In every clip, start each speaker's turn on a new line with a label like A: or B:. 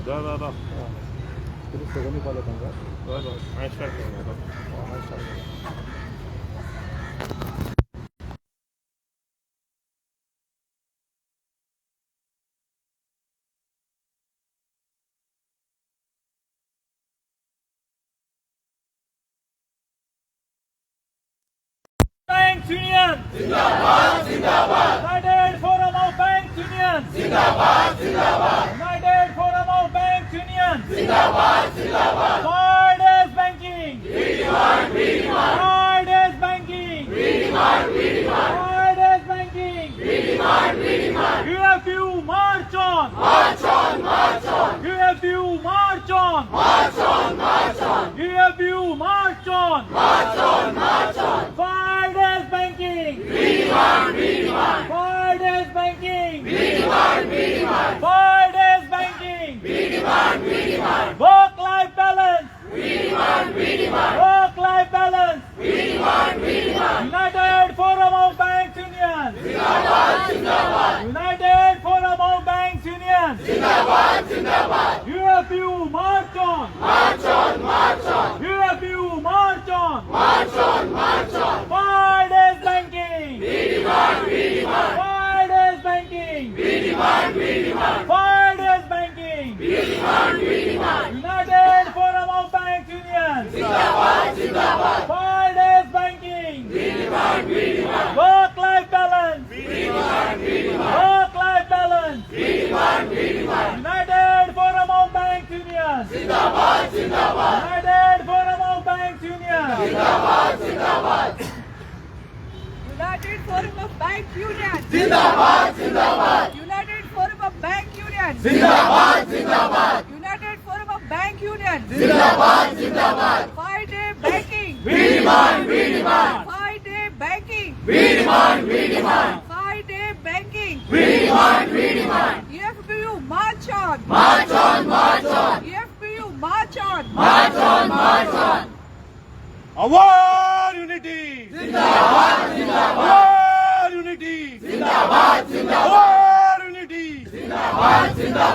A: 자.
B: 그리고 저번에 받았던 거?
A: 안 시작해.
C: Banks Union Zindabad, Zindabad. United Forum of Banks Union Zindabad, Zindabad. United Forum of Banks Union Zindabad, Zindabad. Forward banking. We demand. Forward banking. We demand. Forward banking. We demand. UFU march on. UFU march on. UFU march on. Forward banking. We demand. Forward banking. We demand. Forward banking. We demand. Work-life balance. We demand. Work-life balance. We demand. United Forum of Banks Union. Zindabad. United Forum of Banks Union. Zindabad. UFU march on. UFU march on. Forward banking. We demand. Forward banking. We demand. Forward banking. We demand. United Forum of Banks Union. Zindabad. Forward banking. We demand. Work-life balance. We demand. Work-life balance. We demand. United Forum of Banks Union. Zindabad. United Forum of Banks Union. Zindabad.
D: United Forum of Bank Union.
C: Zindabad.
D: United Forum of Bank Union.
C: Zindabad.
D: United Forum of Bank Union.
C: Zindabad.
D: 5-day banking.
C: We demand.
D: 5-day banking.
C: We demand.
D: 5-day banking.
C: We demand.
D: EFBU march on. EFBU march on.
A: Our unity. Our unity. Our unity.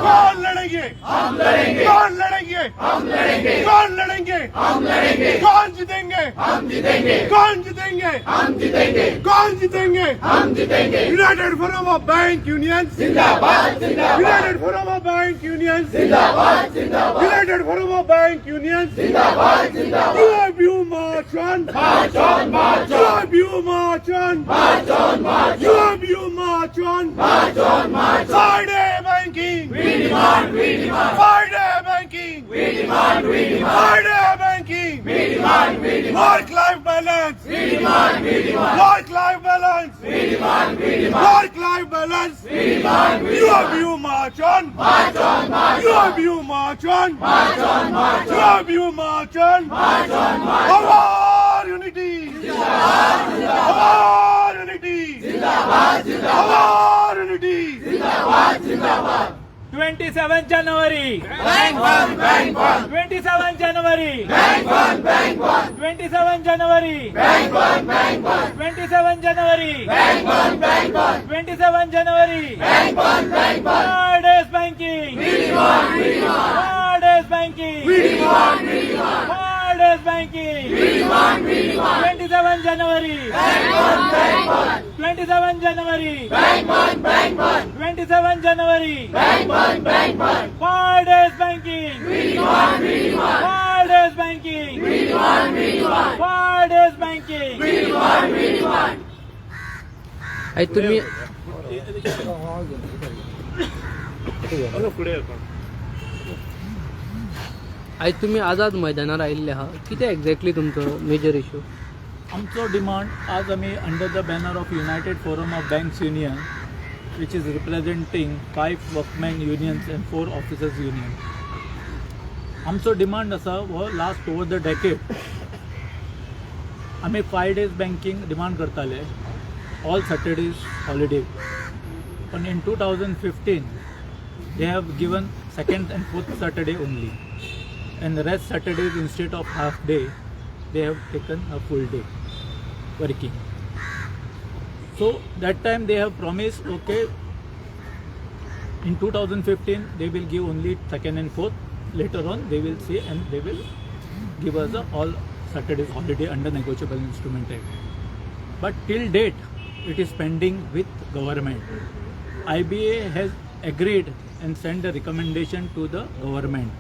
A: कौन लड़ेंगे? हम लड़ेंगे। कौन लड़ेंगे? हम लड़ेंगे। कौन लड़ेंगे? हम लड़ेंगे। कौन जीतेंगे? हम जीतेंगे। कौन जीतेंगे? हम जीतेंगे। कौन जीतेंगे? हम जीतेंगे। United forum of bank union जिंदाबाद। United forum of bank union जिंदाबाद। United forum of bank union जिंदाबाद। UFU march on. UFU march on. UFU march on. Friday banking. We demand. Friday banking. We demand. Friday banking. We demand. Work-life balance. We demand. Work-life balance. We demand. Work-life balance. We demand. UFU march on. UFU march on. UFU march on. Our unity. Our unity. Our unity.
C: 27 January.
A: Bank one.
C: 27 January. 27 January. 27 January. 27 January. Forward banking. Forward banking. Forward banking. 27 January. 27 January. 27 January. Forward banking. Forward banking. Forward banking.
E: आई तुम्ही आई तुम्ही आझाद मैदानार आयिल्ले आहा कितें exactly तुमचो major issue?
C: आमचो demand आज आमी under the banner of United forum of banks union which is representing 5 workmen unions and 4 officers union. आमचो डिमांड आसा वो लास्ट ओवर द डेकेड आमी 5 days banking डिमांड करताले, all Saturdays holiday. But in 2015 they have given second and fourth Saturday only, and the rest Saturdays instead of half day they have taken a full day working. So that time they have promised, okay, In 2015, they will give only second and fourth. Later on, they will say and they will give us a all Saturdays holiday under negotiable instrument act. But till date, it is pending with government. IBA has agreed and sent a recommendation to the government,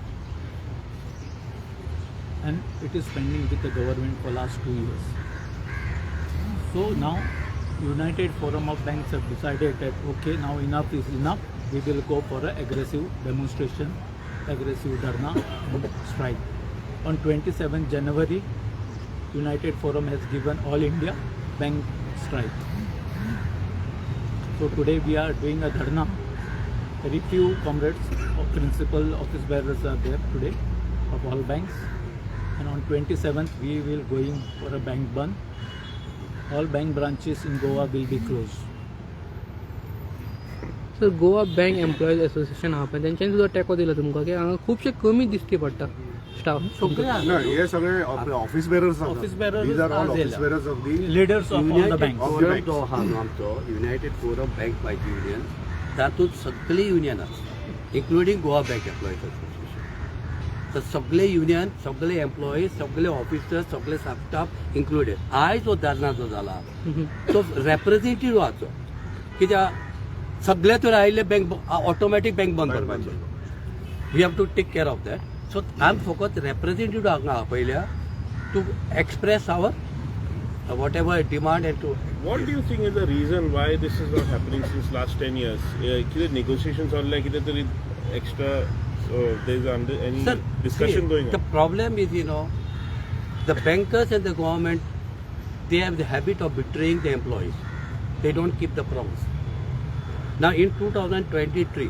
C: and it is pending with the government for last 2 years. So now United Forum of Banks have decided that okay, now enough is enough. We will go for an aggressive demonstration, aggressive dharna and strike. On 27 January, United Forum has given all India bank strike. So today we are doing a dharna. Very few comrades or principal office bearers are there today of all banks. And on 27th we will going for a bank burn. All bank branches in Goa will be closed.
E: Sir Goa bank employees association आहा पळय तेंच्यांनी सुद्दां तेंको दिला तुमकां की हांगा खुबशे कमी दिसती पडटा स्टाफ
A: No, हे सगळे office bearers
C: Office bearers
A: These are all
C: are
A: office
C: there.
A: bearers of the
C: Leaders of all the banks.
A: of the banks.
F: तो हा आमचो युनायटेड फोरम बँक माहिती युनियन तातूंत सगळे युनियन आसा including Goa bank employees association तर सगळे युनियन सगळे एम्प्लॉईज सगळे ऑफिसर्स सगळे स्टाफ इन्क्लुडेड आयज जो धरना जो जाला तो रेप्रेझेंटेटिव्ह आहाचो कित्याक सगळे तर आयिल्ले बँक ऑटोमॅटीक बँक बंद करपाचे we have to take care of that so I am फकत रेप्रेझेंटेटिव्ह हांगा आपयल्या to express our whatever demand and to
G: What do you think is the reason why this is not happening since last 10 years? Kideh negotiations or like kideh tari extra there is any
F: Sir,
G: discussion
F: see,
G: going
F: the
G: on?
F: problem is, the bankers and the government, they have the habit of betraying the employees. They don't keep the promise. Now in 2023,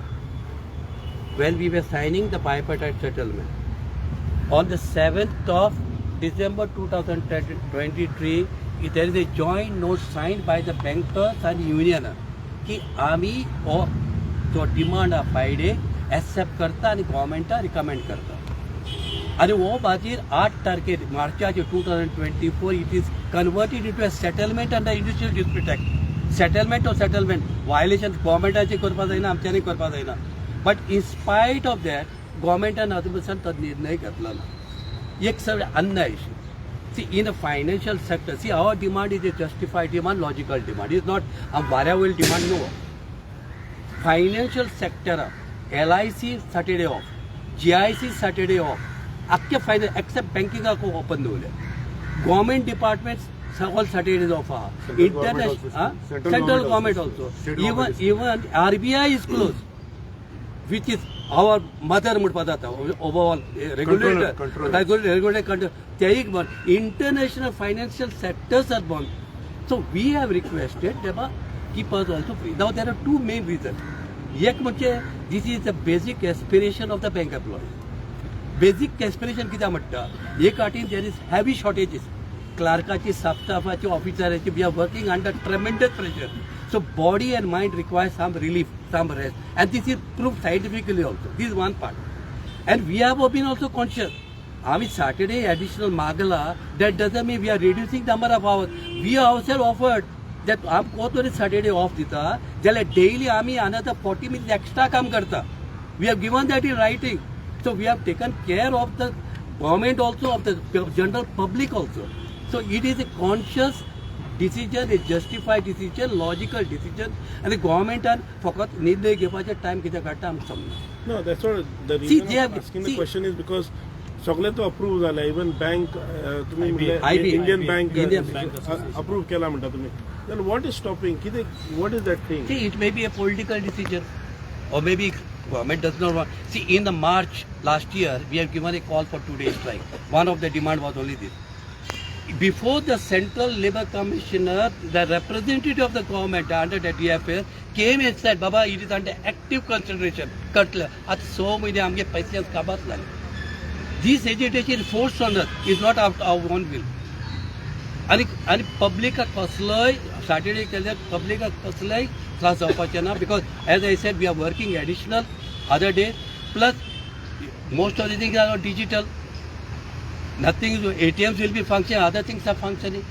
F: when we were signing the bipartite settlement, on the 7th of December 2023, there is a joint note signed by the bankers and union की आम्ही हो जो demand हा Friday accept करता आणि गव्हर्मेंटाक recommend करता आणि हो बाजीर 8 तारखेर मार्चाचे 2024 it is converted into a settlement under industrial dispute act settlement of settlement violation गव्हर्मेंटाचे करपा जायना आमच्यांनी करपा जायना but in spite of that गव्हर्मेंटान अजून तो निर्णय घेतला ना एक सगळे अन्याय See, in the financial sector, see, our demand is a justified demand, logical demand. It's not a variable demand, no. Financial sector, LIC Saturday off, GIC Saturday off, akke finance except banking ko open dole. Government departments all Saturdays off. Central government also. Even RBI is closed, which is our mother म्हणपा जाता overall regulator तेही बंद international financial sectors are bond. So we have requested that keep us also free. Now there are two main reasons. एक म्हणजे this is the basic aspiration of the bank employee. Basic aspiration किती म्हणटा एक आटीन there is heavy shortages. क्लार्काची स्टाफाची ऑफिसराची we are working under tremendous pressure. So body and mind require some relief, some rest, and this is proved scientifically also. This is one part, and we have been also conscious. आम्ही Saturday additional मागला. That doesn't mean we are reducing the number of hours. We ourselves offered that आम कोतरी Saturday off दिता. जाल्यार daily आम्ही another 40 minutes extra काम करता. We have given that in writing. So we have taken care of the government also, of the general public also. So it is a conscious decision, a justified decision, logical decision, and the government are फकत निर्णय घेवपाचे time कित्याक काडटा आमकां समजना.
G: No, that's all. The
F: See,
G: reason
F: they
G: I'm
F: have-
G: asking
F: see-
G: the question is because सगळे तो approve झाला इवन बँक तुम्ही
F: IB,
G: Indian bank
F: Indian Bank Association.
G: Approve केला म्हणटा तुम्ही then what is stopping किती what is that thing?
F: See, it may be a political decision, or maybe government does not want. See, in the March last year, we have given a call for 2 days strike. One of the demand was only this. Before the Central Labour Commissioner, the representative of the government under the DFS came and said, Baba, it is under active consideration. Cutler, at so many आमगे पैसे काबात लागले. This agitation forced on us is not of our own will. आणि पब्लिकाक कसलोय Saturday केल्यार पब्लिकाक कसलोय त्रास जावपाचे ना because as I said we are working additional other day plus most of the things are digital nothing ATMs will be function other things are functioning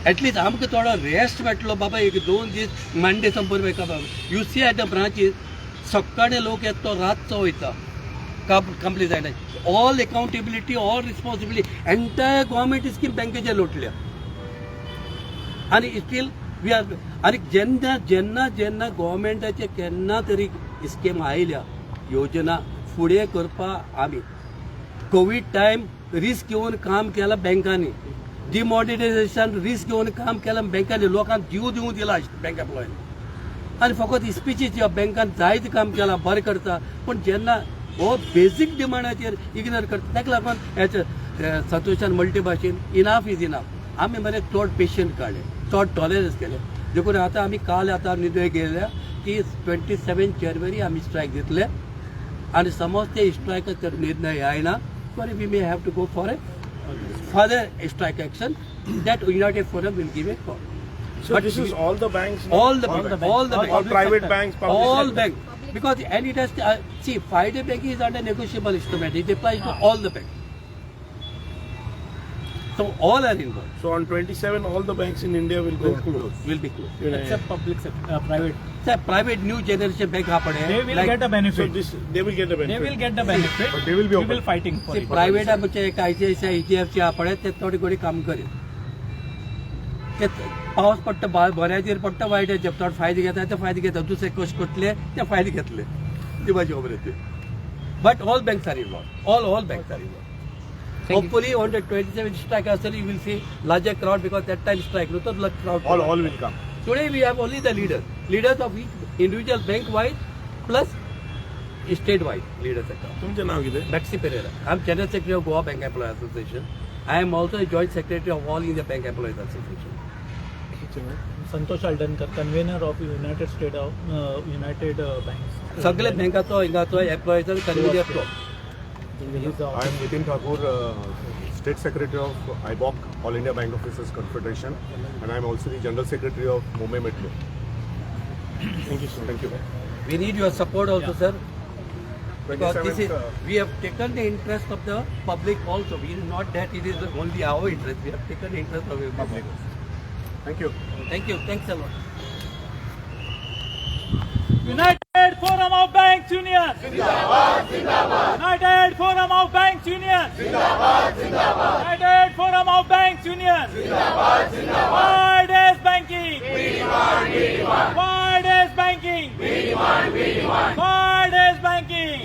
F: at least आमकां थोडो rest मेळटलो बाबा एक 2 दीस मंडे संपूर्ण मेळटा बाबा you see at the branches सकाळी लोक येतो रातचो वयता कंप्लीट जायना all accountability all responsibility entire government scheme बँकेचे लोटल्या आणि स्टील वी आर आणि जेन्ना जेन्ना जेन्ना गव्हर्मेंटाचे केन्ना तरी स्कीम आयल्या योजना फुडें करपाक आमी कोविड टायम रिस्क घेवन काम केलां बँकांनी डिमॉनिटायझेशन रिस्क घेवन काम केलां बँकांनी लोकांक जीव दिवूं दिला बँक एम्प्लॉयनी आणि फकत स्पीचीच बँकान जायते काम केलां बरें करता पण जेन्ना हो बेसीक डिमांडाचेर इग्नोर करता ताका लागून हेचे संतोशान मल्टी भाशेन इनाफ इज इनाफ आमी मरे चड पेशंट काडले चड टॉलरन्स केले देखून आतां आमी काल आतां निर्णय घेतल्या की 27 जानेवारी आमी स्ट्रायक दितले आणि समज ते स्ट्रायकाचो निर्णय आयना तर we may have to go for a further strike action that united forum will give a call.
G: So this is all the banks?
F: All the banks.
G: All private banks, public
F: All
G: sector.
F: banks. Because and it has see, Friday bank is under negotiable instrument. It applies to all the banks. So all are involved.
G: So on 27, all the banks in India will go closed.
F: Will be closed.
C: Except public sector, private.
F: Sir, private new generation bank happen.
C: They will get a
G: So
C: benefit.
G: they will get the
C: They
G: benefit.
C: will get the benefit.
B: But they will be
C: We
B: open.
C: will fighting for
F: See,
C: it.
F: private आमचे एक ICICI HDFC आपण ते थोडी थोडी काम करीत ते पावस पडटा बऱ्याचेर पडटा वायट्याचेर थोडे फायदे घेता ते फायदे घेता दुसरे कश्ट करतले ते फायदे घेतले ती माझी खबर but all banks are involved all banks are involved hopefully on the 27 strike आसतली you will see larger crowd because that time strike न्हू क्राउड
B: All will come.
F: Today we have only the leaders of individual bank wise plus state wise leaders
G: तुमचे नाव किती?
F: Maxi Pereira. I'm General Secretary of Goa Bank Employees Association. I am also a Joint Secretary of All India Bank Employees Association.
C: Santosh Aldankar, convener of United Banks.
F: सगळे बँकाचो हिंगाचो एम्प्लॉयीचो कन्व्हिनियर तो
C: He is the
B: I am Nitin Thakur, State Secretary of IBOC, All India Bank Officers Confederation, and I am also the General Secretary of Mumbai Metro.
G: Thank you so much.
B: Thank you.
F: We need your support also, sir. Because this is,
B: 27th,
F: we have taken the interest of the public also. We not that it is only our interest. We have taken the interest of the public.
B: Thank you.
F: Thank you. Thanks a lot.
C: United Forum of Banks Union. United Forum of Banks Union. United Forum of Banks Union. Wide as banking. Wide as banking. Wide as banking.